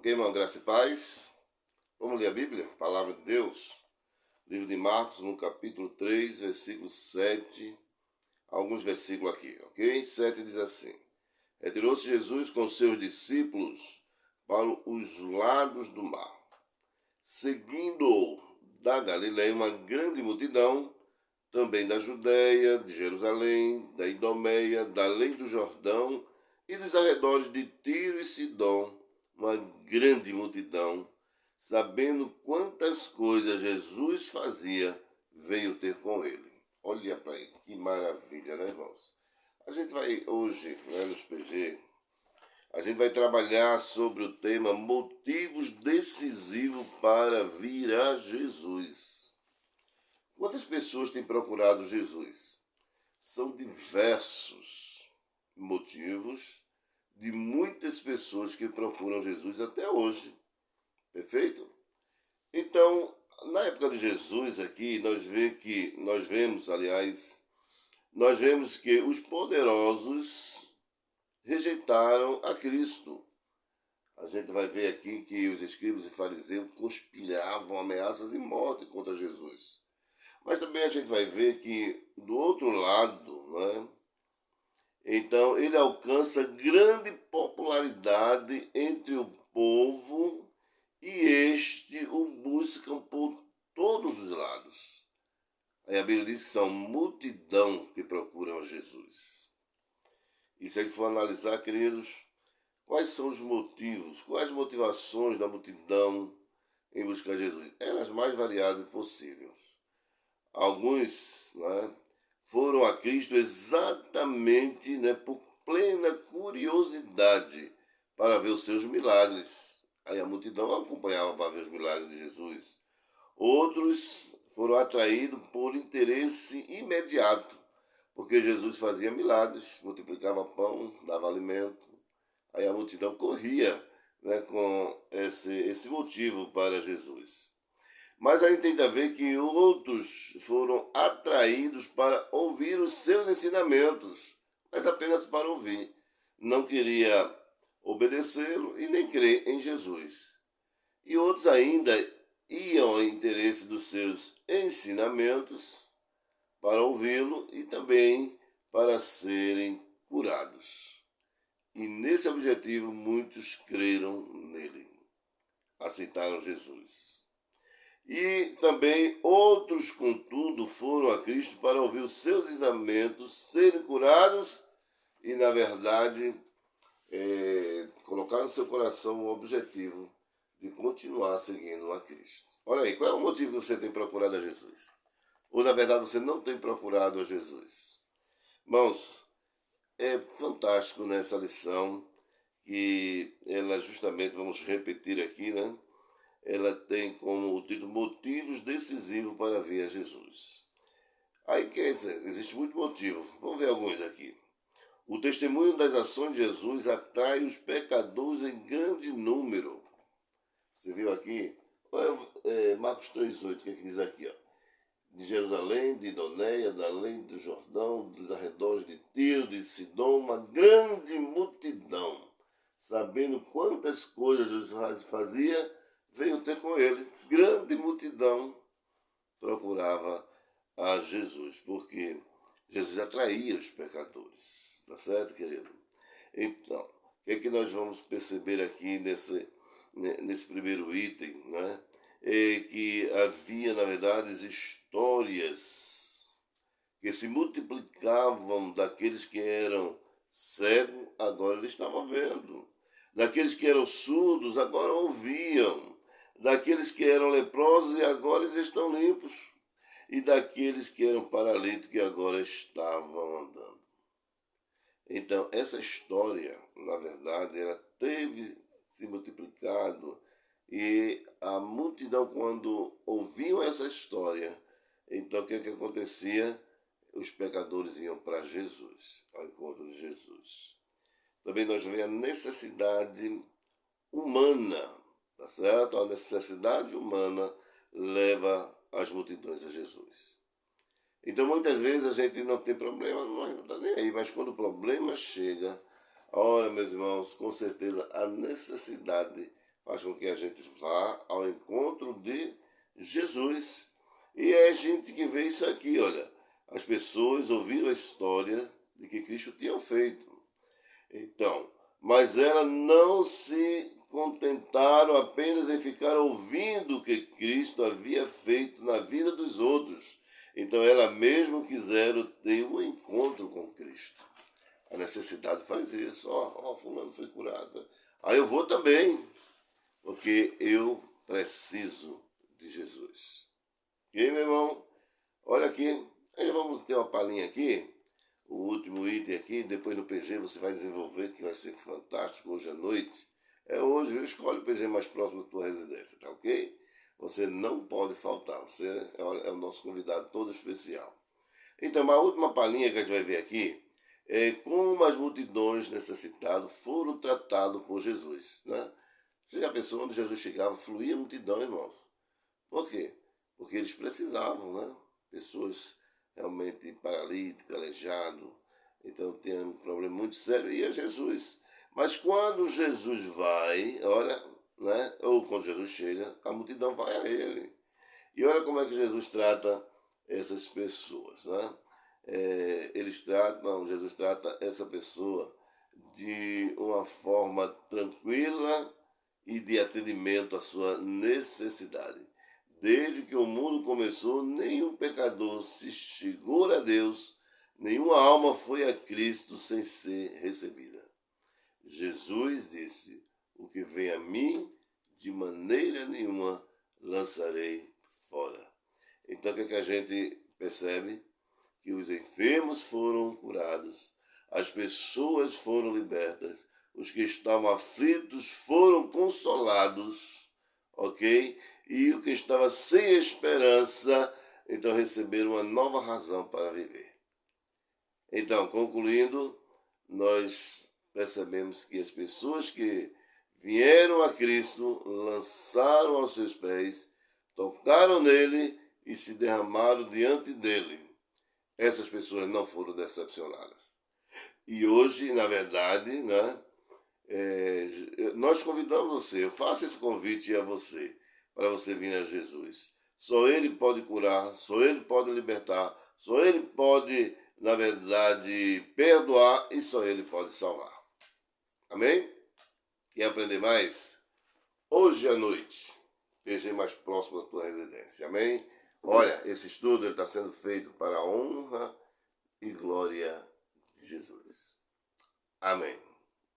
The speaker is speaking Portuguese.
Ok, irmão, graça e paz. Vamos ler a Bíblia? Palavra de Deus. Livro de Marcos, no capítulo 3, versículo 7. Alguns versículos aqui, ok? 7 diz assim: Retirou-se Jesus com seus discípulos para os lados do mar. Seguindo da Galileia uma grande multidão, também da Judéia, de Jerusalém, da Idumeia, da além do Jordão e dos arredores de Tiro e Sidom, uma grande multidão, sabendo quantas coisas Jesus fazia, veio ter com ele. Olha para ele, que maravilha, né, irmãos? A gente vai hoje, nos PG, a gente vai trabalhar sobre o tema motivos decisivos para vir a Jesus. Quantas pessoas têm procurado Jesus? São diversos motivos de muitas pessoas que procuram Jesus até hoje. Perfeito? Então, na época de Jesus aqui, nós vemos que os poderosos rejeitaram a Cristo. A gente vai ver aqui que os escribas e fariseus conspiravam ameaças de morte contra Jesus. Mas também a gente vai ver que, do outro lado, então ele alcança grande popularidade entre o povo e este o buscam por todos os lados. Aí a Bíblia diz que são multidão que procuram Jesus. E se a gente for analisar, queridos, quais são os motivos, quais motivações da multidão em buscar Jesus? Elas mais variadas possíveis. Alguns foram a Cristo exatamente por plena curiosidade para ver os seus milagres. Aí a multidão acompanhava para ver os milagres de Jesus. Outros foram atraídos por interesse imediato, porque Jesus fazia milagres, multiplicava pão, dava alimento. Aí a multidão corria com esse motivo para Jesus. Mas a gente tem que ver que outros foram atraídos para ouvir os seus ensinamentos, mas apenas para ouvir. Não queria obedecê-lo e nem crer em Jesus. E outros ainda iam ao interesse dos seus ensinamentos para ouvi-lo e também para serem curados. E nesse objetivo muitos creram nele, aceitaram Jesus. E também outros, contudo, foram a Cristo para ouvir os seus ensinamentos, serem curados e, na verdade, colocar no seu coração o objetivo de continuar seguindo a Cristo. Olha aí, qual é o motivo que você tem procurado a Jesus? Ou, na verdade, você não tem procurado a Jesus? Irmãos, é fantástico nessa lição que ela justamente, vamos repetir aqui, ela tem como título motivos decisivos para vir a Jesus. Aí, quer dizer, existe muito motivo. Vamos ver alguns aqui. O testemunho das ações de Jesus atrai os pecadores em grande número. Você viu aqui? Marcos 3,8, que diz aqui, de Jerusalém, de Idumeia, da além do Jordão, dos arredores de Tiro, de Sidom, uma grande multidão, sabendo quantas coisas Jesus fazia, veio ter com ele. Grande multidão procurava a Jesus, porque Jesus atraía os pecadores. Tá certo, querido? Então, o que é que nós vamos perceber aqui nesse primeiro item, É que havia, na verdade, histórias que se multiplicavam daqueles que eram cegos, agora eles estavam vendo. Daqueles que eram surdos, agora ouviam. Daqueles que eram leprosos, e agora eles estão limpos. E daqueles que eram paralíticos, que agora estavam andando. Então, essa história, na verdade, ela teve se multiplicado, e a multidão, quando ouviam essa história, então o que acontecia? Os pecadores iam para Jesus, ao encontro de Jesus. Também nós vemos a necessidade humana, tá certo? A necessidade humana leva as multidões a Jesus. Então, muitas vezes a gente não tem problema, não está nem aí, mas quando o problema chega, ora, meus irmãos, com certeza a necessidade faz com que a gente vá ao encontro de Jesus. E é a gente que vê isso aqui, olha. As pessoas ouviram a história de que Cristo tinha feito. Então, mas elas não se contentaram apenas em ficar ouvindo o que Cristo havia feito na vida dos outros. Então, elas mesmo quiseram ter um encontro com Cristo. A necessidade faz isso. Fulano foi curado. Aí eu vou também, porque eu preciso de Jesus. E aí, meu irmão, olha aqui, aí vamos ter uma palhinha aqui, o último item aqui, depois no PG você vai desenvolver, que vai ser fantástico hoje à noite. É hoje, viu? Escolhe o PG mais próximo da tua residência, tá ok? Você não pode faltar, você é o nosso convidado todo especial. Então, a última palhinha que a gente vai ver aqui é como as multidões necessitadas foram tratadas por Jesus, né? Você já pensou, onde Jesus chegava, fluía a multidão, irmãos. Por quê? Porque eles precisavam, né? Pessoas realmente paralíticas, aleijadas, então tinha um problema muito sério, e é Jesus. Mas quando Jesus vai, olha, né? Ou quando Jesus chega, a multidão vai a ele. E olha como é que Jesus trata essas pessoas, né? Jesus trata essa pessoa de uma forma tranquila e de atendimento à sua necessidade. Desde que o mundo começou, nenhum pecador se chegou a Deus, nenhuma alma foi a Cristo sem ser recebida. Jesus disse: o que vem a mim, de maneira nenhuma lançarei fora. Então, o que a gente percebe? Que os enfermos foram curados, as pessoas foram libertas, os que estavam aflitos foram consolados, ok? E o que estava sem esperança, então receberam uma nova razão para viver. Então, concluindo, nós percebemos que as pessoas que vieram a Cristo, lançaram aos seus pés, tocaram nele e se derramaram diante dele. Essas pessoas não foram decepcionadas. E hoje, na verdade, né, nós convidamos você, eu faço esse convite a você, para você vir a Jesus. Só Ele pode curar, só Ele pode libertar, só Ele pode, na verdade, perdoar e só Ele pode salvar. Amém? Quer aprender mais? Hoje à noite, esteja mais próximo da tua residência. Amém? Olha, esse estudo está sendo feito para a honra e glória de Jesus. Amém.